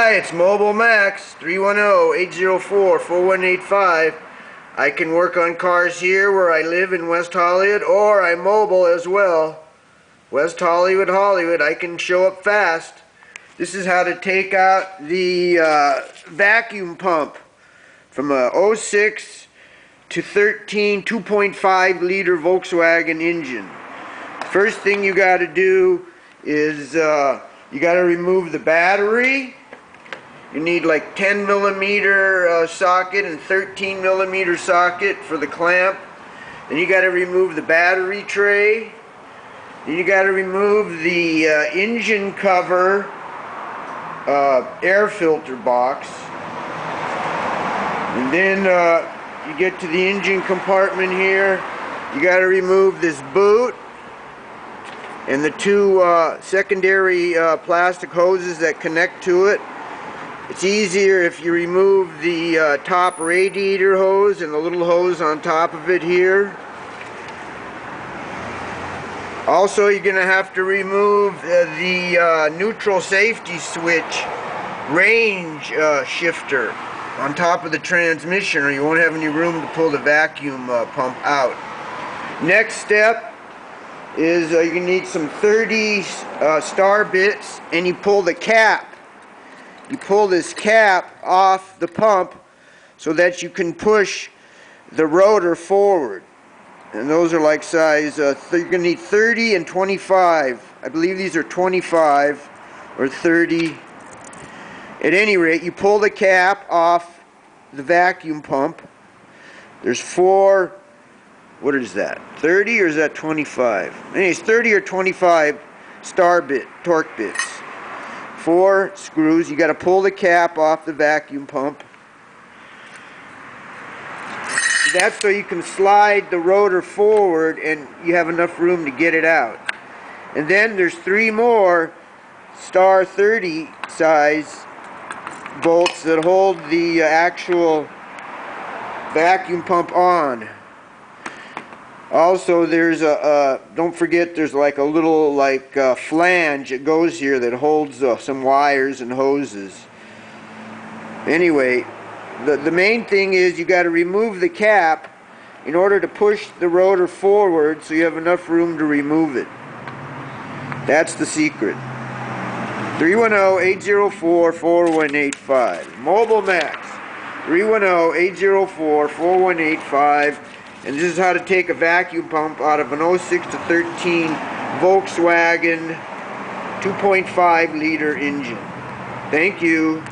Hi, it's Mobile Max, 310-804-4185. I can work on cars here where I live in West Hollywood, or I'm mobile as well. West Hollywood, Hollywood, I can show up fast. This is how to take out the vacuum pump from a 06 to 13 2.5 liter Volkswagen engine. First thing you got to do is you got to remove the battery. You need like 10 millimeter socket and 13 millimeter socket for the clamp. Then you got to remove the battery tray. Then you got to remove the engine cover air filter box. And then you get to the engine compartment here. You got to remove this boot and the two secondary plastic hoses that connect to it. It's easier if you remove the top radiator hose and the little hose on top of it here. Also, you're going to have to remove the neutral safety switch range shifter on top of the transmission, or you won't have any room to pull the vacuum pump out. Next step is you need some 30 star bits, and you pull the cap. You pull this cap off the pump so that you can push the rotor forward. And those are like size, you're going to need 30 and 25. I believe these are 25 or 30. At any rate, you pull the cap off the vacuum pump. There's four, what is that, 30 or is that 25? Anyways, 30 or 25 star bit, torque bits. 4 screws. You got to pull the cap off the vacuum pump. That's so you can slide the rotor forward and you have enough room to get it out. And then there's 3 more star 30 size bolts that hold the actual vacuum pump on. Also, there's don't forget, there's like a little flange that goes here that holds some wires and hoses. Anyway, the main thing is you got to remove the cap in order to push the rotor forward so you have enough room to remove it. That's the secret. 310-804-4185. Mobile Max, 310-804-4185. And this is how to take a vacuum pump out of an 06 to 13 Volkswagen 2.5 liter engine. Thank you.